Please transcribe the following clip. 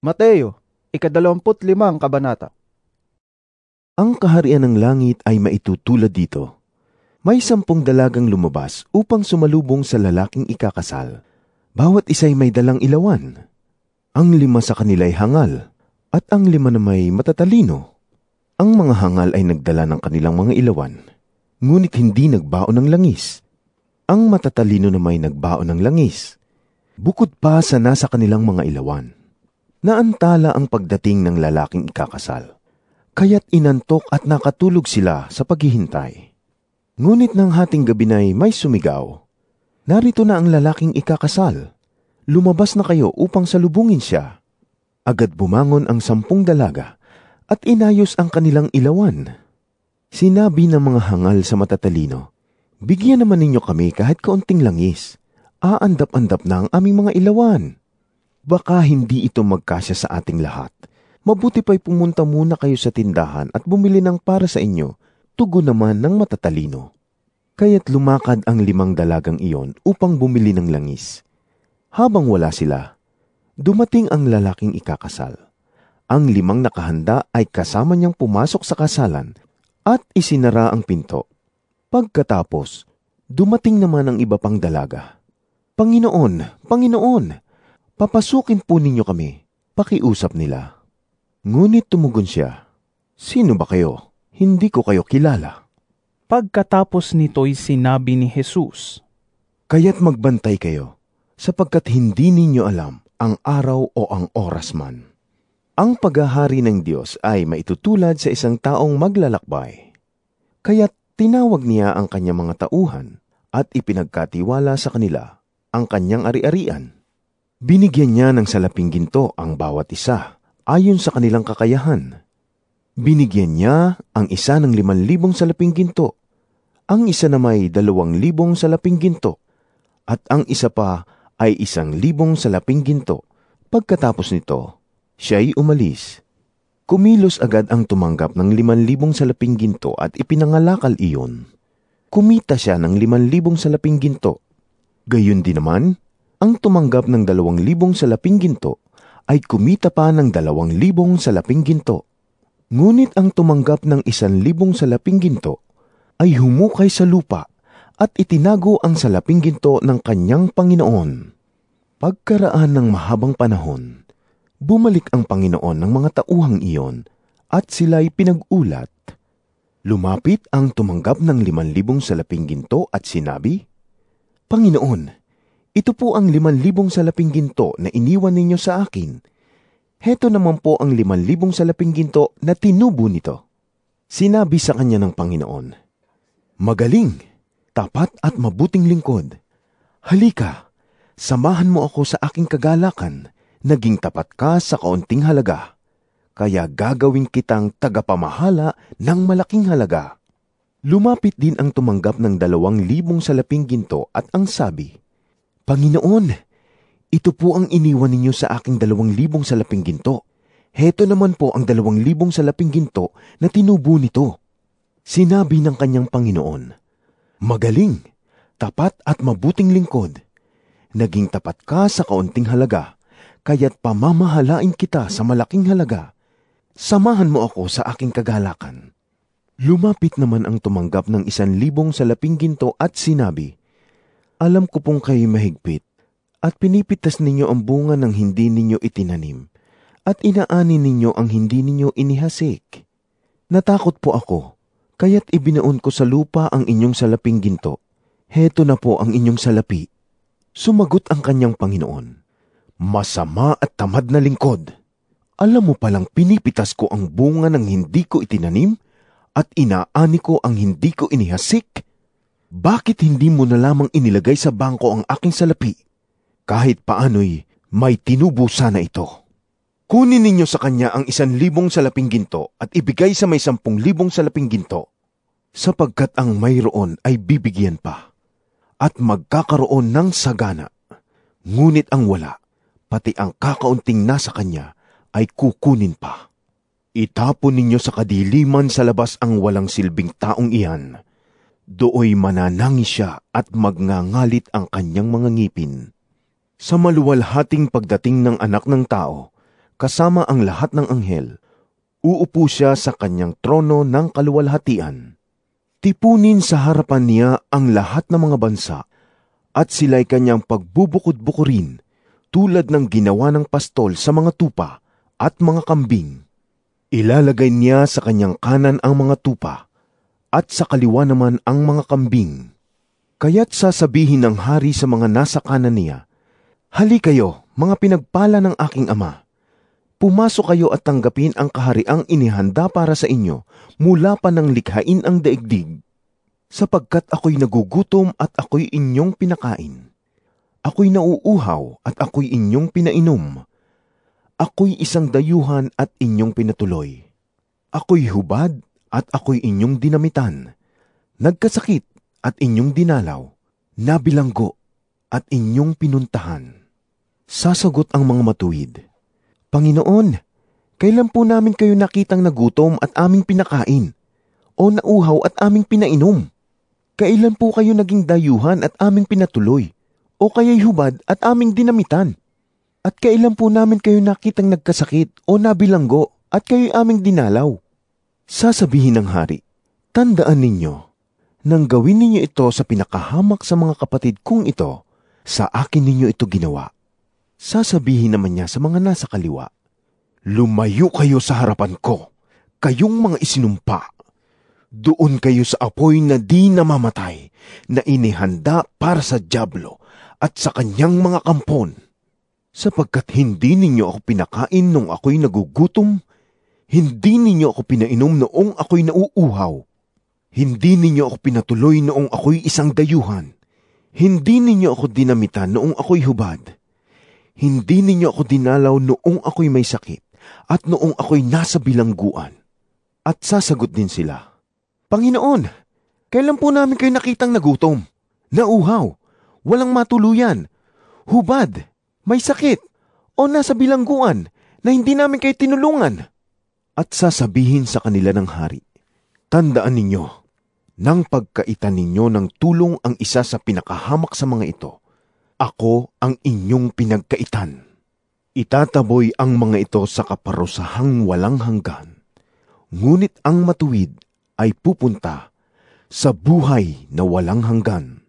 Mateo, 25 kabanata. Ang kaharian ng langit ay maitutulad dito. May 10 dalagang lumabas upang sumalubong sa lalaking ikakasal. Bawat isa'y may dalang ilawan. Ang 5 sa kanila ay hangal, at ang 5 na may matatalino. Ang mga hangal ay nagdala ng kanilang mga ilawan, ngunit hindi nagbaon ng langis. Ang matatalino na may nagbaon ng langis, bukod pa sa nasa kanilang mga ilawan. Naantala ang pagdating ng lalaking ikakasal, kaya't inantok at nakatulog sila sa paghihintay. Ngunit nang hating gabi na'y may sumigaw, "Narito na ang lalaking ikakasal. Lumabas na kayo upang salubungin siya." Agad bumangon ang 10 dalaga at inayos ang kanilang ilawan. Sinabi ng mga hangal sa matatalino, "Bigyan naman ninyo kami kahit kaunting langis. Aandap-andap na ang aming mga ilawan. Baka hindi ito magkasya sa ating lahat. Mabuti pa'y pumunta muna kayo sa tindahan at bumili ng para sa inyo." Tugon naman ng matatalino. Kaya't lumakad ang 5 dalagang iyon upang bumili ng langis. Habang wala sila, dumating ang lalaking ikakasal. Ang 5 nakahanda ay kasama niyang pumasok sa kasalan at isinara ang pinto. Pagkatapos, dumating naman ang iba pang dalaga. "Panginoon, Panginoon, papasukin po ninyo kami," pakiusap nila. Ngunit tumugon siya, "Sino ba kayo? Hindi ko kayo kilala." Pagkatapos nito'y sinabi ni Jesus, "Kaya't magbantay kayo, sapagkat hindi ninyo alam ang araw o ang oras man. Ang paghahari ng Diyos ay maitutulad sa isang taong maglalakbay. Kaya't tinawag niya ang kanyang mga tauhan at ipinagkatiwala sa kanila ang kanyang ari-arian. Binigyan niya ng salaping ginto ang bawat isa ayon sa kanilang kakayahan. Binigyan niya ang isa ng 5,000 salaping ginto, ang isa na may 2,000 salaping ginto, at ang isa pa ay 1,000 salaping ginto. Pagkatapos nito, siya'y umalis. Kumilos agad ang tumanggap ng 5,000 salaping ginto at ipinangalakal iyon. Kumita siya ng 5,000 salaping ginto. Gayon din naman, ang tumanggap ng 2,000 salaping ginto ay kumita pa ng 2,000 salaping ginto. Ngunit ang tumanggap ng 1,000 salaping ginto ay humukay sa lupa at itinago ang salaping ginto ng kanyang Panginoon. Pagkaraan ng mahabang panahon, bumalik ang Panginoon ng mga tauhang iyon at sila'y pinag-ulat. Lumapit ang tumanggap ng 5,000 salaping ginto at sinabi, "Panginoon, ito po ang 5,000 salaping ginto na iniwan ninyo sa akin. Heto naman po ang 5,000 salaping ginto na tinubo nito." Sinabi sa kanya ng Panginoon, "Magaling, tapat at mabuting lingkod. Halika, samahan mo ako sa aking kagalakan. Naging tapat ka sa kaunting halaga, kaya gagawin kitang tagapamahala ng malaking halaga." Lumapit din ang tumanggap ng 2,000 salaping ginto at ang sabi, "Panginoon, ito po ang iniwan ninyo sa aking 2,000 salaping ginto. Heto naman po ang 2,000 salaping ginto na tinubo nito." Sinabi ng kanyang Panginoon, "Magaling, tapat at mabuting lingkod. Naging tapat ka sa kaunting halaga, kaya't pamamahalain kita sa malaking halaga. Samahan mo ako sa aking kagalakan." Lumapit naman ang tumanggap ng 1,000 salaping ginto at sinabi, "Alam ko pong kayo mahigpit, at pinipitas ninyo ang bunga ng hindi ninyo itinanim, at inaani ninyo ang hindi ninyo inihasik. Natakot po ako, kaya't ibinaon ko sa lupa ang inyong salaping ginto. Heto na po ang inyong salapi." Sumagot ang kanyang Panginoon, "Masama at tamad na lingkod. Alam mo palang pinipitas ko ang bunga ng hindi ko itinanim, at inaani ko ang hindi ko inihasik? Bakit hindi mo na lamang inilagay sa bangko ang aking salapi? Kahit paano'y may tinubo sana ito. Kunin ninyo sa kanya ang 1,000 salaping ginto at ibigay sa may 10,000 salaping ginto, sapagkat ang mayroon ay bibigyan pa, at magkakaroon ng sagana. Ngunit ang wala, pati ang kakaunting nasa kanya, ay kukunin pa. Itapon ninyo sa kadiliman sa labas ang walang silbing taong iyan. Dooy mananangis siya at magngangalit ang kanyang mga ngipin. Sa maluwalhating pagdating ng Anak ng Tao, kasama ang lahat ng anghel. Uupo siya sa kanyang trono ng kaluwalhatian. Tipunin sa harapan niya ang lahat ng mga bansa, at sila'y kanyang pagbubukod-bukurin, tulad ng ginawa ng pastol sa mga tupa at mga kambing. Ilalagay niya sa kanyang kanan ang mga tupa, at sa kaliwa naman ang mga kambing. Kaya't sasabihin ng hari sa mga nasa kanan niya, "Hali kayo, mga pinagpala ng aking ama. Pumasok kayo at tanggapin ang kahariang inihanda para sa inyo mula pa nang likhain ang daigdig. Sapagkat ako'y nagugutom at ako'y inyong pinakain. Ako'y nauuhaw at ako'y inyong pinainom. Ako'y isang dayuhan at inyong pinatuloy. Ako'y hubad at ako'y inyong dinamitan. Nagkasakit at inyong dinalaw. Nabilanggo at inyong pinuntahan." Sasagot ang mga matuwid, "Panginoon, kailan po namin kayo nakitang nagutom at aming pinakain, o nauhaw at aming pinainom? Kailan po kayo naging dayuhan at aming pinatuloy, o kaya'y hubad at aming dinamitan? At kailan po namin kayo nakitang nagkasakit o nabilanggo at kayo'y aming dinalaw?" Sasabihin ng hari, "Tandaan ninyo, nang gawin ninyo ito sa pinakahamak sa mga kapatid kong ito, sa akin ninyo ito ginawa." Sasabihin naman niya sa mga nasa kaliwa, "Lumayo kayo sa harapan ko, kayong mga isinumpa. Doon kayo sa apoy na di namamatay, na inihanda para sa dyablo at sa kanyang mga kampon. Sapagkat hindi ninyo ako pinakain nung ako'y nagugutom, hindi ninyo ako pinainom noong ako'y nauuhaw, hindi ninyo ako pinatuloy noong ako'y isang dayuhan, hindi ninyo ako dinamitan noong ako'y hubad, hindi ninyo ako dinalaw noong ako'y may sakit, at noong ako'y nasa bilangguan." At sasagot din sila, "Panginoon, kailan po namin kayo nakitang nagutom, nauhaw, walang matuluyan, hubad, may sakit, o nasa bilangguan na hindi namin kayo tinulungan?" At sasabihin sa kanila ng hari, "Tandaan ninyo, nang pagkaitan ninyo ng tulong ang isa sa pinakahamak sa mga ito, ako ang inyong pinagkaitan. Itataboy ang mga ito sa kaparusahang walang hanggan, ngunit ang matuwid ay pupunta sa buhay na walang hanggan."